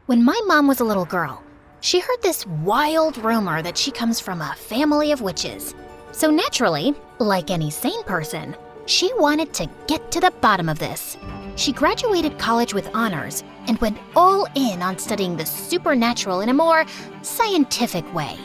When my mom was a little girl, she heard this wild rumor that she comes from a family of witches. So naturally, like any sane person, she wanted to get to the bottom of this. She graduated college with honors and went all in on studying the supernatural in a more scientific way.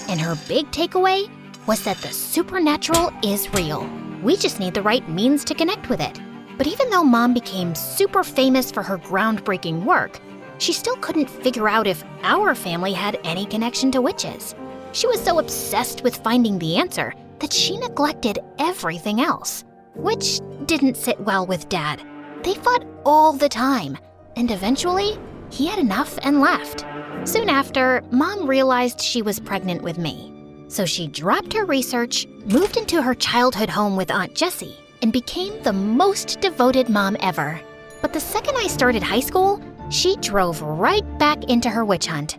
And her big takeaway was that the supernatural is real. We just need the right means to connect with it. But even though Mom became super famous for her groundbreaking work, she still couldn't figure out if our family had any connection to witches. She was so obsessed with finding the answer that she neglected everything else, which didn't sit well with Dad. They fought all the time, and eventually, he had enough and left. Soon after, Mom realized she was pregnant with me. So she dropped her research, moved into her childhood home with Aunt Jessie, and became the most devoted mom ever. But the second I started high school, she drove right back into her witch hunt.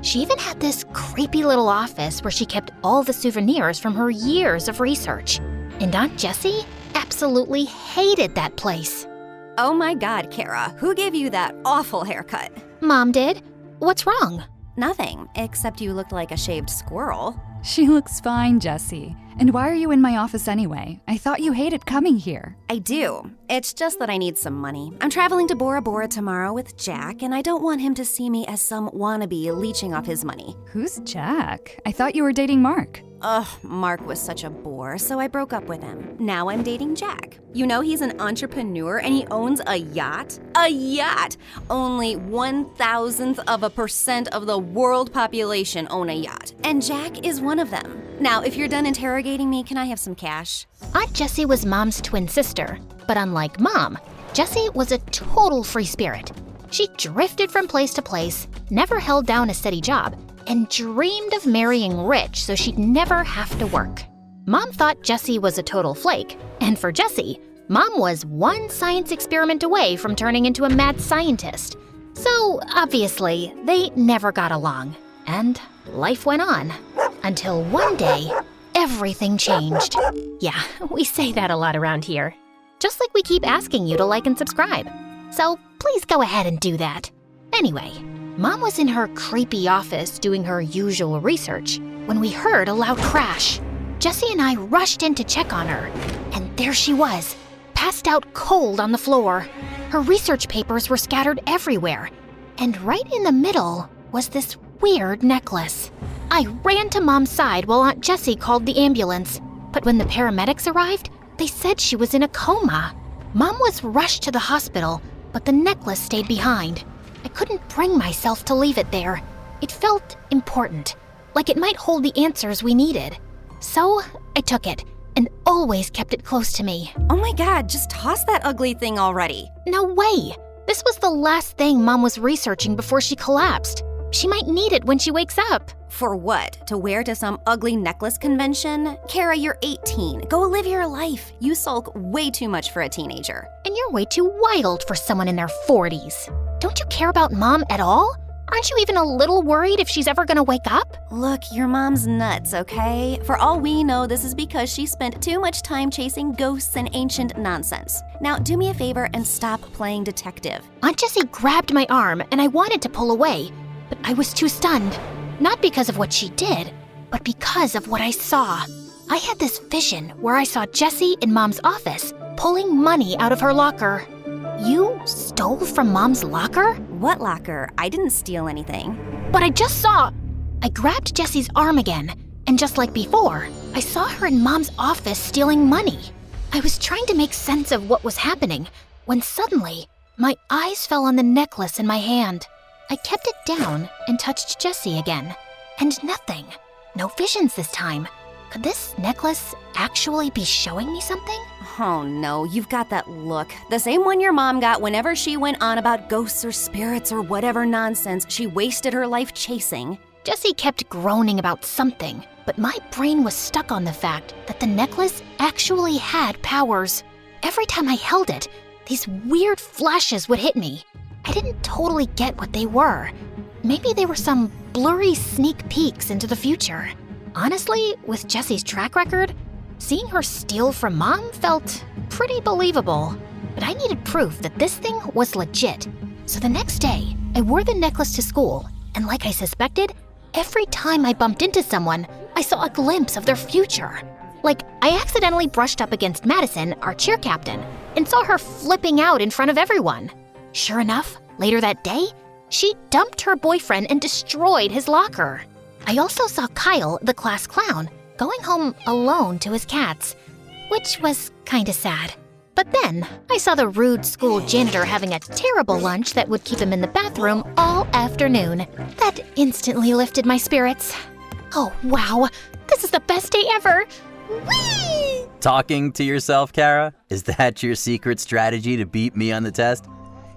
She even had this creepy little office where she kept all the souvenirs from her years of research. And Aunt Jessie absolutely hated that place. Oh my God, Kara, who gave you that awful haircut? Mom did. What's wrong? Nothing, except you looked like a shaved squirrel. She looks fine, Jessie. And why are you in my office anyway? I thought you hated coming here. I do. It's just that I need some money. I'm traveling to Bora Bora tomorrow with Jack, and I don't want him to see me as some wannabe leeching off his money. Who's Jack? I thought you were dating Mark. Ugh, Mark was such a bore, so I broke up with him. Now I'm dating Jack. You know he's an entrepreneur and he owns a yacht? A yacht! Only 1,000% of the world population own a yacht, and Jack is one of them. Now, if you're done interrogating me, can I have some cash? Aunt Jessie was Mom's twin sister, but unlike Mom, Jessie was a total free spirit. She drifted from place to place, never held down a steady job, and dreamed of marrying rich so she'd never have to work. Mom thought Jessie was a total flake, and for Jessie, Mom was one science experiment away from turning into a mad scientist. So obviously, they never got along, and life went on. Until one day, everything changed. Yeah, we say that a lot around here. Just like we keep asking you to like and subscribe. So please go ahead and do that. Anyway, Mom was in her creepy office doing her usual research when we heard a loud crash. Jessie and I rushed in to check on her, and there she was, passed out cold on the floor. Her research papers were scattered everywhere, and right in the middle was this weird necklace. I ran to Mom's side while Aunt Jessie called the ambulance, but when the paramedics arrived, they said she was in a coma. Mom was rushed to the hospital, but the necklace stayed behind. I couldn't bring myself to leave it there. It felt important, like it might hold the answers we needed. So I took it and always kept it close to me. Oh my God, just toss that ugly thing already. No way! This was the last thing Mom was researching before she collapsed. She might need it when she wakes up. For what? To wear to some ugly necklace convention? Kara, you're 18. Go live your life. You sulk way too much for a teenager. And you're way too wild for someone in their 40s. Don't you care about Mom at all? Aren't you even a little worried if she's ever gonna wake up? Look, your mom's nuts, okay? For all we know, this is because she spent too much time chasing ghosts and ancient nonsense. Now, do me a favor and stop playing detective. Aunt Jessie grabbed my arm and I wanted to pull away, but I was too stunned. Not because of what she did, but because of what I saw. I had this vision where I saw Jessie in Mom's office pulling money out of her locker. You stole from Mom's locker? What locker? I didn't steal anything. But I just saw... I grabbed Jessie's arm again, and just like before, I saw her in Mom's office stealing money. I was trying to make sense of what was happening when suddenly my eyes fell on the necklace in my hand. I kept it down and touched Jessie again, and nothing. No visions this time. Could this necklace actually be showing me something? Oh no, you've got that look. The same one your mom got whenever she went on about ghosts or spirits or whatever nonsense she wasted her life chasing. Jessie kept groaning about something, but my brain was stuck on the fact that the necklace actually had powers. Every time I held it, these weird flashes would hit me. I didn't totally get what they were. Maybe they were some blurry sneak peeks into the future. Honestly, with Jessie's track record, seeing her steal from Mom felt pretty believable. But I needed proof that this thing was legit. So the next day, I wore the necklace to school, and like I suspected, every time I bumped into someone, I saw a glimpse of their future. Like, I accidentally brushed up against Madison, our cheer captain, and saw her flipping out in front of everyone. Sure enough, later that day, she dumped her boyfriend and destroyed his locker. I also saw Kyle, the class clown, going home alone to his cats, which was kinda sad. But then, I saw the rude school janitor having a terrible lunch that would keep him in the bathroom all afternoon. That instantly lifted my spirits. Oh wow, this is the best day ever! Whee! Talking to yourself, Kara? Is that your secret strategy to beat me on the test?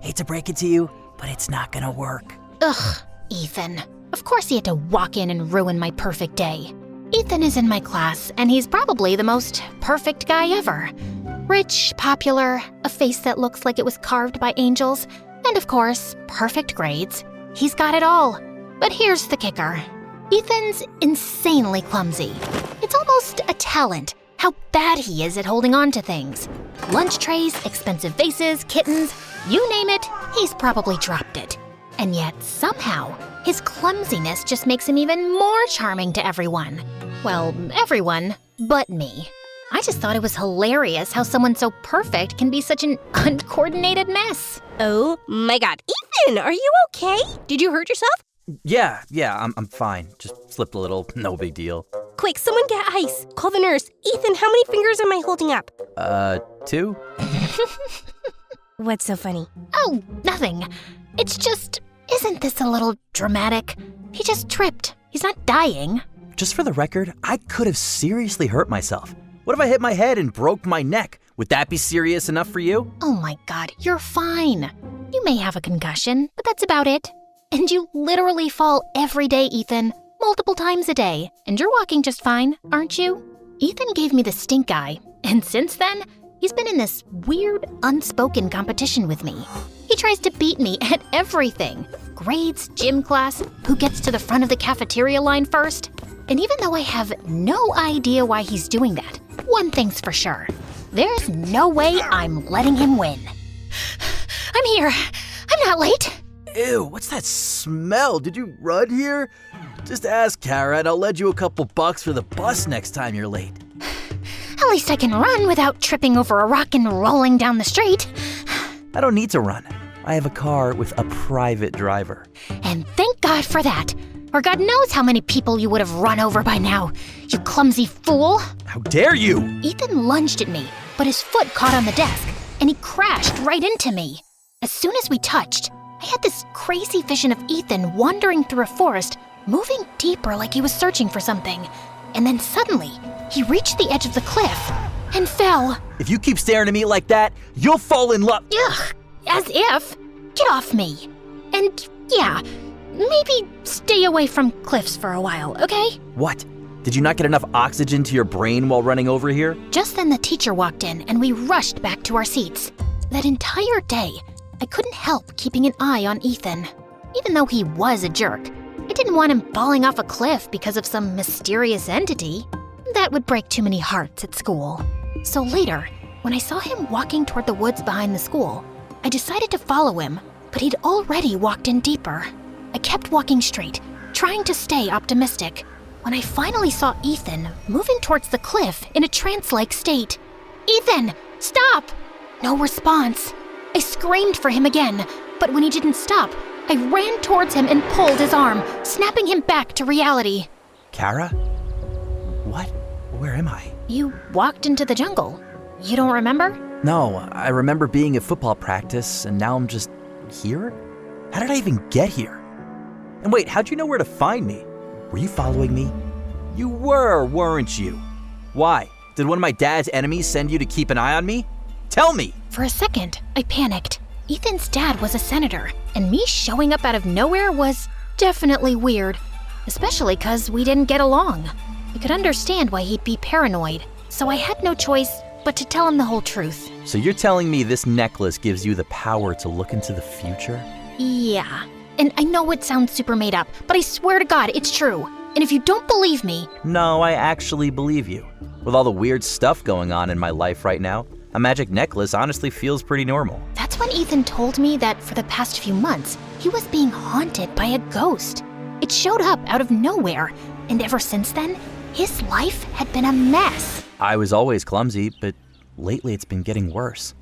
Hate to break it to you, but it's not gonna work. Ugh, Ethan. Of course he had to walk in and ruin my perfect day. Ethan is in my class, and he's probably the most perfect guy ever. Rich, popular, a face that looks like it was carved by angels, and of course, perfect grades. He's got it all. But here's the kicker. Ethan's insanely clumsy. It's almost a talent, how bad he is at holding on to things. Lunch trays, expensive vases, kittens, you name it, he's probably dropped it. And yet, somehow, his clumsiness just makes him even more charming to everyone. Well, everyone but me. I just thought it was hilarious how someone so perfect can be such an uncoordinated mess. Oh my god. Ethan, are you okay? Did you hurt yourself? Yeah, I'm fine. Just slipped a little, no big deal. Quick, someone get ice. Call the nurse. Ethan, how many fingers am I holding up? 2? What's so funny? Oh, nothing. It's just, isn't this a little dramatic? He just tripped. He's not dying. Just for the record, I could have seriously hurt myself. What if I hit my head and broke my neck? Would that be serious enough for you? Oh my god, you're fine. You may have a concussion, but that's about it. And you literally fall every day, Ethan, multiple times a day. And you're walking just fine, aren't you? Ethan gave me the stink eye, and since then, he's been in this weird, unspoken competition with me. He tries to beat me at everything. Grades, gym class, who gets to the front of the cafeteria line first. And even though I have no idea why he's doing that, one thing's for sure. There's no way I'm letting him win. I'm here. I'm not late. Ew, what's that smell? Did you run here? Just ask Kara and I'll lend you a couple bucks for the bus next time you're late. At least I can run without tripping over a rock and rolling down the street. I don't need to run. I have a car with a private driver. And thank God for that. Or God knows how many people you would have run over by now, you clumsy fool. How dare you! Ethan lunged at me, but his foot caught on the desk, and he crashed right into me. As soon as we touched, I had this crazy vision of Ethan wandering through a forest, moving deeper like he was searching for something. And then suddenly, he reached the edge of the cliff and fell. If you keep staring at me like that, you'll fall in love. Ugh, as if. Get off me. And yeah, maybe stay away from cliffs for a while, okay? What? Did you not get enough oxygen to your brain while running over here? Just then the teacher walked in and we rushed back to our seats. That entire day, I couldn't help keeping an eye on Ethan. Even though he was a jerk, I didn't want him falling off a cliff because of some mysterious entity. That would break too many hearts at school. So later, when I saw him walking toward the woods behind the school, I decided to follow him, but he'd already walked in deeper. I kept walking straight, trying to stay optimistic, when I finally saw Ethan moving towards the cliff in a trance-like state. Ethan, stop! No response. I screamed for him again, but when he didn't stop, I ran towards him and pulled his arm, snapping him back to reality. Kara? What? Where am I? You walked into the jungle. You don't remember? No, I remember being at football practice, and now I'm just here? How did I even get here? And wait, how'd you know where to find me? Were you following me? You were, weren't you? Why? Did one of my dad's enemies send you to keep an eye on me? Tell me! For a second, I panicked. Ethan's dad was a senator, and me showing up out of nowhere was definitely weird, especially because we didn't get along. I could understand why he'd be paranoid, so I had no choice but to tell him the whole truth. So you're telling me this necklace gives you the power to look into the future? Yeah. And I know it sounds super made up, but I swear to God, it's true. And if you don't believe me... No, I actually believe you. With all the weird stuff going on in my life right now, a magic necklace honestly feels pretty normal. That's when Ethan told me that for the past few months, he was being haunted by a ghost. It showed up out of nowhere, and ever since then, his life had been a mess. I was always clumsy, but lately it's been getting worse.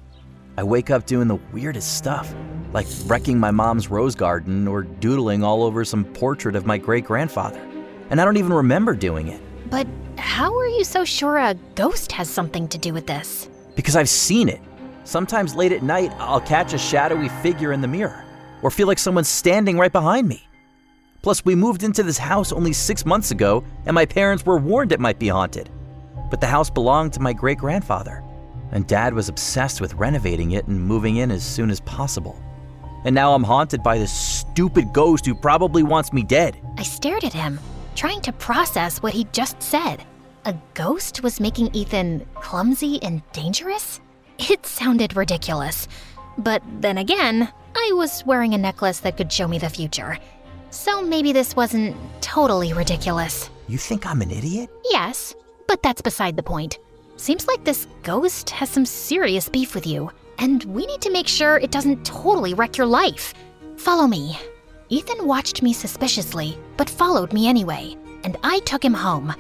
I wake up doing the weirdest stuff, like wrecking my mom's rose garden or doodling all over some portrait of my great-grandfather. And I don't even remember doing it. But how are you so sure a ghost has something to do with this? Because I've seen it. Sometimes late at night, I'll catch a shadowy figure in the mirror, or feel like someone's standing right behind me. Plus, we moved into this house only 6 months ago, and my parents were warned it might be haunted. But the house belonged to my great-grandfather, and Dad was obsessed with renovating it and moving in as soon as possible. And now I'm haunted by this stupid ghost who probably wants me dead. I stared at him, trying to process what he just said. A ghost was making Ethan clumsy and dangerous? It sounded ridiculous. But then again, I was wearing a necklace that could show me the future. So maybe this wasn't totally ridiculous. You think I'm an idiot? Yes, but that's beside the point. Seems like this ghost has some serious beef with you, and we need to make sure it doesn't totally wreck your life. Follow me. Ethan watched me suspiciously, but followed me anyway, and I took him home.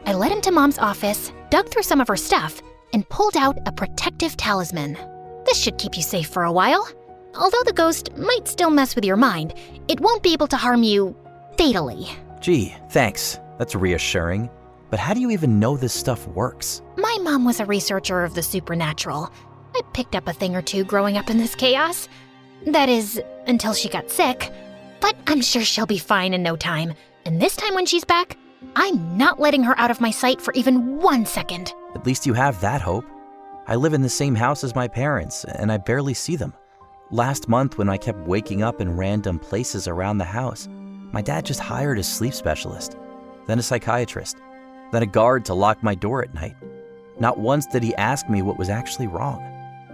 I led him to Mom's office, dug through some of her stuff, and pulled out a protective talisman. This should keep you safe for a while. Although the ghost might still mess with your mind, it won't be able to harm you fatally. Gee, thanks. That's reassuring. But how do you even know this stuff works? My mom was a researcher of the supernatural. I picked up a thing or two growing up in this chaos. That is, until she got sick. But I'm sure she'll be fine in no time. And this time when she's back, I'm not letting her out of my sight for even 1 second. At least you have that hope. I live in the same house as my parents, and I barely see them. Last month, when I kept waking up in random places around the house, my dad just hired a sleep specialist, then a psychiatrist, then a guard to lock my door at night. Not once did he ask me what was actually wrong.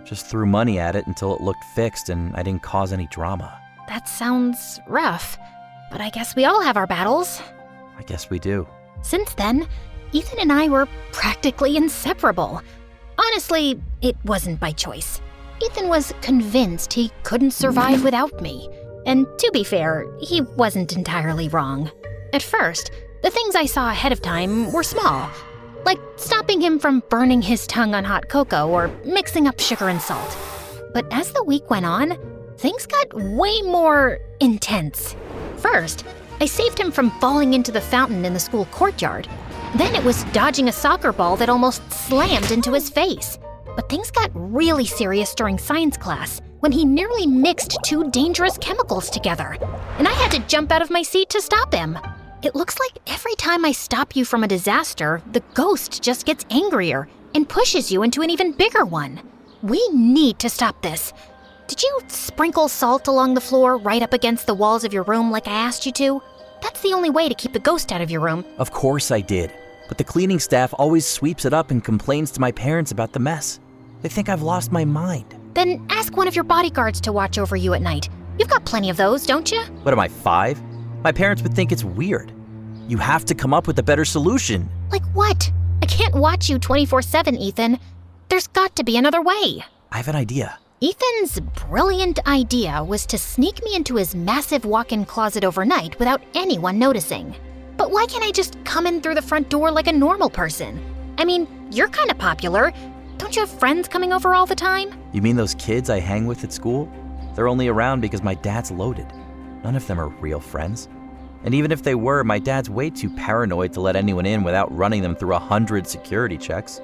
Just threw money at it until it looked fixed and I didn't cause any drama. That sounds rough, but I guess we all have our battles. I guess we do. Since then, Ethan and I were practically inseparable. Honestly, it wasn't by choice. Ethan was convinced he couldn't survive without me. And to be fair, he wasn't entirely wrong. At first, the things I saw ahead of time were small, like stopping him from burning his tongue on hot cocoa or mixing up sugar and salt. But as the week went on, things got way more intense. First, I saved him from falling into the fountain in the school courtyard. Then it was dodging a soccer ball that almost slammed into his face. But things got really serious during science class when he nearly mixed 2 dangerous chemicals together, and I had to jump out of my seat to stop him. It looks like every time I stop you from a disaster, the ghost just gets angrier and pushes you into an even bigger one. We need to stop this. Did you sprinkle salt along the floor right up against the walls of your room like I asked you to? That's the only way to keep the ghost out of your room. Of course I did, but the cleaning staff always sweeps it up and complains to my parents about the mess. They think I've lost my mind. Then ask one of your bodyguards to watch over you at night. You've got plenty of those, don't you? What am I, 5? My parents would think it's weird. You have to come up with a better solution. Like what? I can't watch you 24/7, Ethan. There's got to be another way. I have an idea. Ethan's brilliant idea was to sneak me into his massive walk-in closet overnight without anyone noticing. But why can't I just come in through the front door like a normal person? I mean, you're kind of popular. Don't you have friends coming over all the time? You mean those kids I hang with at school? They're only around because my dad's loaded. None of them are real friends. And even if they were, my dad's way too paranoid to let anyone in without running them through 100 security checks.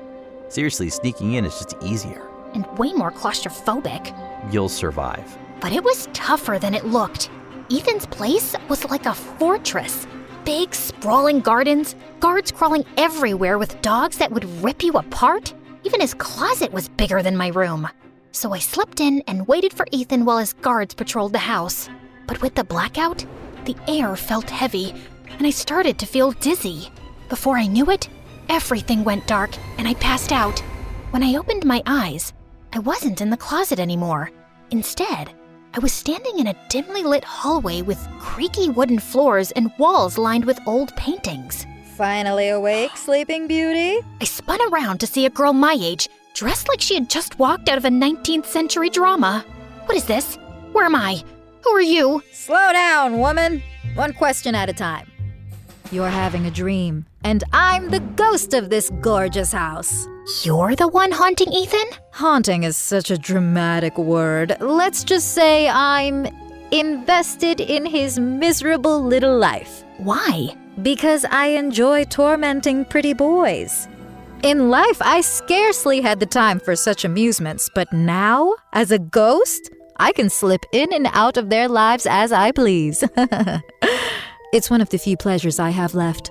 Seriously, sneaking in is just easier. And way more claustrophobic. You'll survive. But it was tougher than it looked. Ethan's place was like a fortress. Big, sprawling gardens, guards crawling everywhere with dogs that would rip you apart. Even his closet was bigger than my room. So I slipped in and waited for Ethan while his guards patrolled the house. But with the blackout, the air felt heavy, and I started to feel dizzy. Before I knew it, everything went dark, and I passed out. When I opened my eyes, I wasn't in the closet anymore. Instead, I was standing in a dimly lit hallway with creaky wooden floors and walls lined with old paintings. Finally awake, Sleeping Beauty? I spun around to see a girl my age, dressed like she had just walked out of a 19th century drama. What is this? Where am I? Who are you? Slow down, woman. One question at a time. You're having a dream, and I'm the ghost of this gorgeous house. You're the one haunting Ethan? Haunting is such a dramatic word. Let's just say I'm invested in his miserable little life. Why? Because I enjoy tormenting pretty boys. In life, I scarcely had the time for such amusements, but now, as a ghost, I can slip in and out of their lives as I please. It's one of the few pleasures I have left.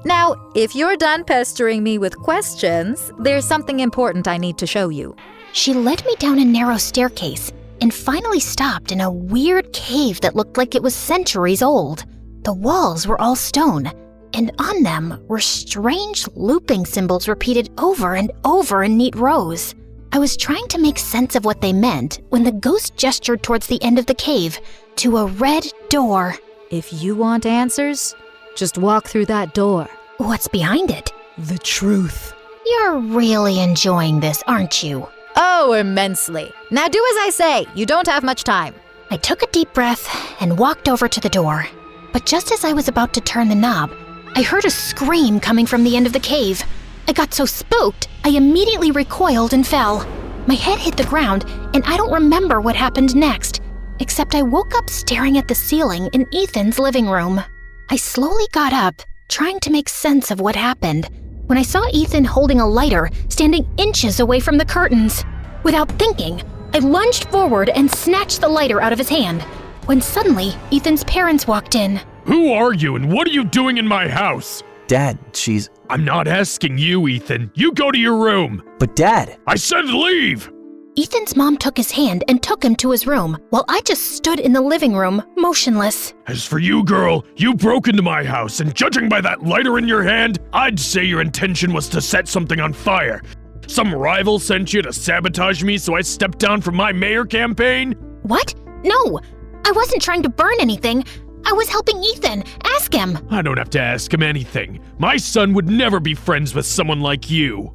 Now, if you're done pestering me with questions, there's something important I need to show you. She led me down a narrow staircase and finally stopped in a weird cave that looked like it was centuries old. The walls were all stone, and on them were strange looping symbols repeated over and over in neat rows. I was trying to make sense of what they meant when the ghost gestured towards the end of the cave to a red door. If you want answers, just walk through that door. What's behind it? The truth. You're really enjoying this, aren't you? Oh, immensely. Now do as I say. You don't have much time. I took a deep breath and walked over to the door. But just as I was about to turn the knob, I heard a scream coming from the end of the cave. I got so spooked, I immediately recoiled and fell. My head hit the ground, and I don't remember what happened next, except I woke up staring at the ceiling in Ethan's living room. I slowly got up, trying to make sense of what happened, when I saw Ethan holding a lighter, standing inches away from the curtains. Without thinking, I lunged forward and snatched the lighter out of his hand, when suddenly Ethan's parents walked in. Who are you and what are you doing in my house? Dad, she's... I'm not asking you, Ethan. You go to your room. But Dad... I said leave! Ethan's mom took his hand and took him to his room, while I just stood in the living room, motionless. As for you, girl, you broke into my house, and judging by that lighter in your hand, I'd say your intention was to set something on fire. Some rival sent you to sabotage me, so I stepped down from my mayor campaign? What? No, I wasn't trying to burn anything. I was helping Ethan. Ask him. I don't have to ask him anything. My son would never be friends with someone like you.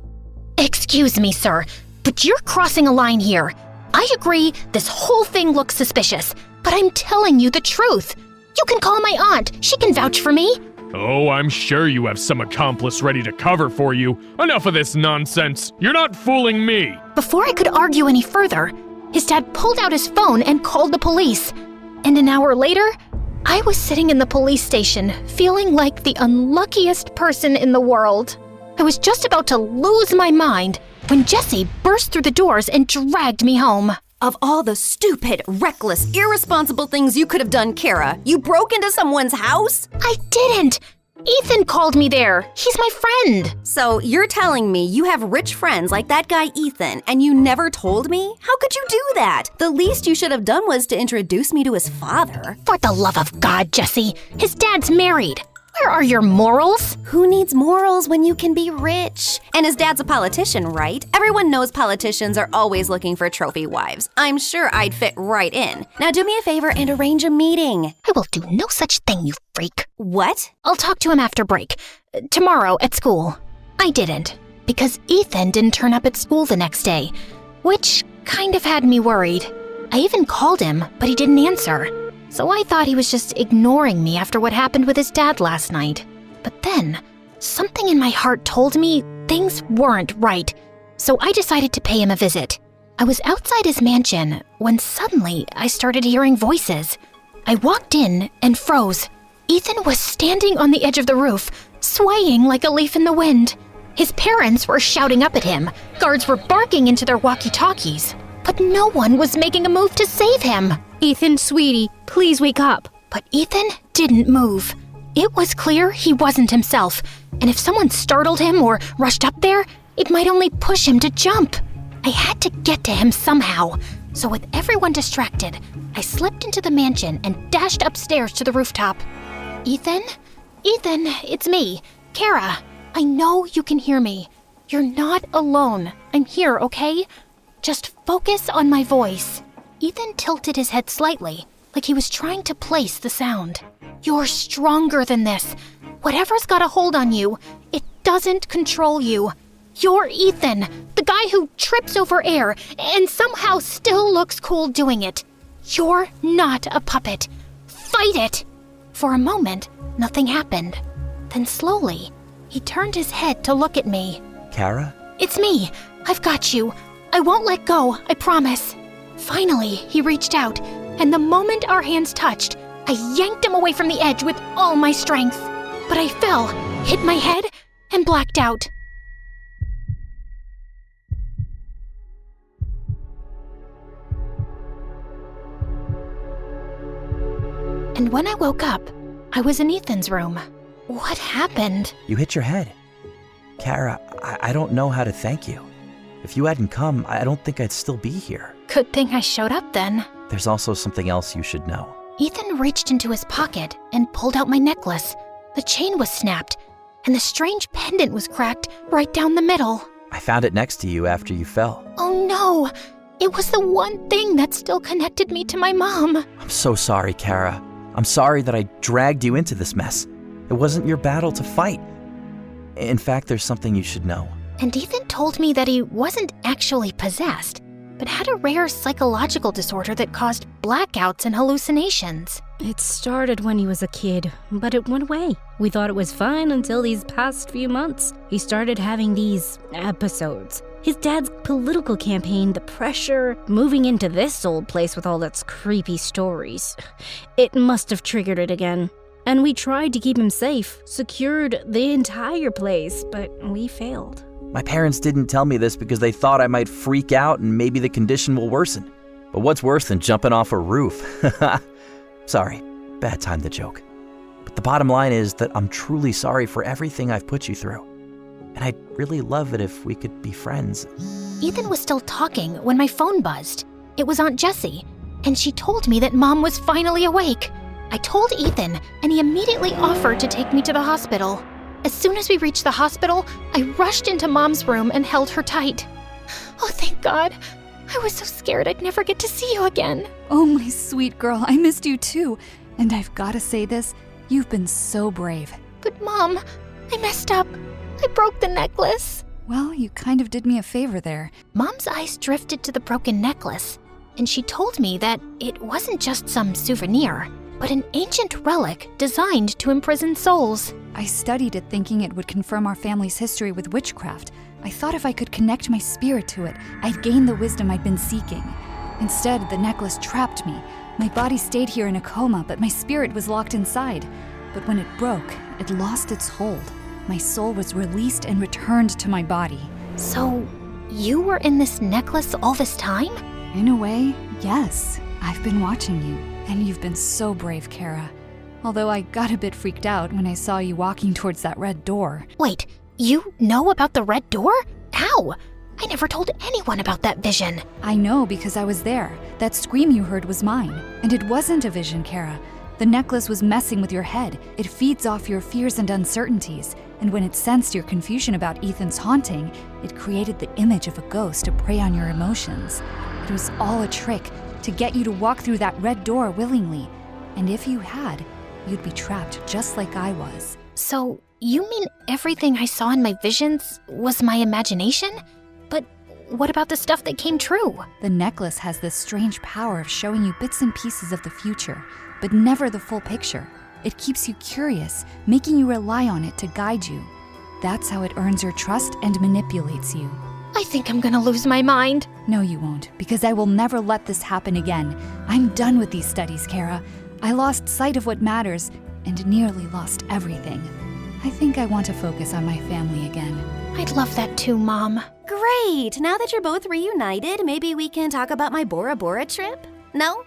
Excuse me, sir, but you're crossing a line here. I agree this whole thing looks suspicious, but I'm telling you the truth. You can call my aunt. She can vouch for me. Oh, I'm sure you have some accomplice ready to cover for you. Enough of this nonsense. You're not fooling me. Before I could argue any further, his dad pulled out his phone and called the police. And an hour later, I was sitting in the police station, feeling like the unluckiest person in the world. I was just about to lose my mind when Jesse burst through the doors and dragged me home. Of all the stupid, reckless, irresponsible things you could have done, Kara, you broke into someone's house? I didn't! Ethan called me there. He's my friend. So you're telling me you have rich friends like that guy Ethan, and you never told me? How could you do that? The least you should have done was to introduce me to his father. For the love of God, Jesse, his dad's married. Where are your morals? Who needs morals when you can be rich? And his dad's a politician, right? Everyone knows politicians are always looking for trophy wives. I'm sure I'd fit right in. Now do me a favor and arrange a meeting. I will do no such thing, you freak. What? I'll talk to him after break. Tomorrow at school. I didn't, because Ethan didn't turn up at school the next day, which kind of had me worried. I even called him, but he didn't answer. So I thought he was just ignoring me after what happened with his dad last night. But then, something in my heart told me things weren't right, so I decided to pay him a visit. I was outside his mansion when suddenly I started hearing voices. I walked in and froze. Ethan was standing on the edge of the roof, swaying like a leaf in the wind. His parents were shouting up at him. Guards were barking into their walkie-talkies. But no one was making a move to save him. Ethan, sweetie, please wake up. But Ethan didn't move. It was clear he wasn't himself, and if someone startled him or rushed up there, it might only push him to jump. I had to get to him somehow, so with everyone distracted, I slipped into the mansion and dashed upstairs to the rooftop. Ethan? Ethan, it's me, Kara. I know you can hear me. You're not alone. I'm here, okay? Just focus on my voice. Ethan tilted his head slightly, like he was trying to place the sound. You're stronger than this. Whatever's got a hold on you, it doesn't control you. You're Ethan, the guy who trips over air and somehow still looks cool doing it. You're not a puppet. Fight it! For a moment, nothing happened. Then slowly, he turned his head to look at me. Kara? It's me. I've got you. I won't let go, I promise. Finally, he reached out, and the moment our hands touched, I yanked him away from the edge with all my strength. But I fell, hit my head, and blacked out. And when I woke up, I was in Ethan's room. What happened? You hit your head. Kara, I don't know how to thank you. If you hadn't come, I don't think I'd still be here. Good thing I showed up then. There's also something else you should know. Ethan reached into his pocket and pulled out my necklace. The chain was snapped, and the strange pendant was cracked right down the middle. I found it next to you after you fell. Oh no! It was the one thing that still connected me to my mom. I'm so sorry, Kara. I'm sorry that I dragged you into this mess. It wasn't your battle to fight. In fact, there's something you should know. And Ethan told me that he wasn't actually possessed, but had a rare psychological disorder that caused blackouts and hallucinations. It started when he was a kid, but it went away. We thought it was fine until these past few months. He started having these episodes. His dad's political campaign, the pressure, moving into this old place with all its creepy stories. It must have triggered it again. And we tried to keep him safe, secured the entire place, but we failed. My parents didn't tell me this because they thought I might freak out and maybe the condition will worsen. But what's worse than jumping off a roof? Sorry, bad time to joke. But the bottom line is that I'm truly sorry for everything I've put you through. And I'd really love it if we could be friends. Ethan was still talking when my phone buzzed. It was Aunt Jessie, and she told me that Mom was finally awake. I told Ethan, and he immediately offered to take me to the hospital. As soon as we reached the hospital, I rushed into Mom's room and held her tight. Oh, thank God. I was so scared I'd never get to see you again. Oh, my sweet girl, I missed you too. And I've got to say this, you've been so brave. But Mom, I messed up. I broke the necklace. Well, you kind of did me a favor there. Mom's eyes drifted to the broken necklace, and she told me that it wasn't just some souvenir, but an ancient relic designed to imprison souls. I studied it thinking it would confirm our family's history with witchcraft. I thought if I could connect my spirit to it, I'd gain the wisdom I'd been seeking. Instead, the necklace trapped me. My body stayed here in a coma, but my spirit was locked inside. But when it broke, it lost its hold. My soul was released and returned to my body. So, you were in this necklace all this time? In a way, yes. I've been watching you, and you've been so brave, Kara. Although I got a bit freaked out when I saw you walking towards that red door. Wait, you know about the red door? How? I never told anyone about that vision. I know because I was there. That scream you heard was mine. And it wasn't a vision, Kara. The necklace was messing with your head. It feeds off your fears and uncertainties. And when it sensed your confusion about Ethan's haunting, it created the image of a ghost to prey on your emotions. It was all a trick to get you to walk through that red door willingly. And if you had, you'd be trapped just like I was. So, you mean everything I saw in my visions was my imagination? But what about the stuff that came true? The necklace has this strange power of showing you bits and pieces of the future, but never the full picture. It keeps you curious, making you rely on it to guide you. That's how it earns your trust and manipulates you. I think I'm gonna lose my mind. No, you won't, because I will never let this happen again. I'm done with these studies, Kara. I lost sight of what matters and nearly lost everything. I think I want to focus on my family again. I'd love that too, Mom. Great! Now that you're both reunited, maybe we can talk about my Bora Bora trip? No?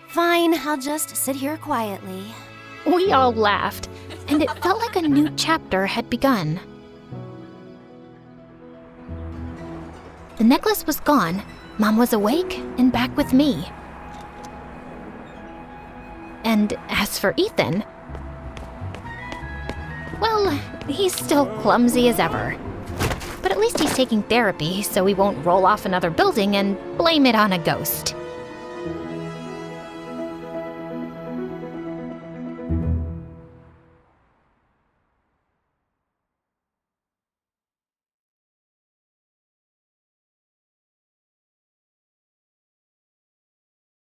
Fine, I'll just sit here quietly. We all laughed, and it felt like a new chapter had begun. The necklace was gone, Mom was awake and back with me. And as for Ethan, well, he's still clumsy as ever. But at least he's taking therapy so he won't roll off another building and blame it on a ghost.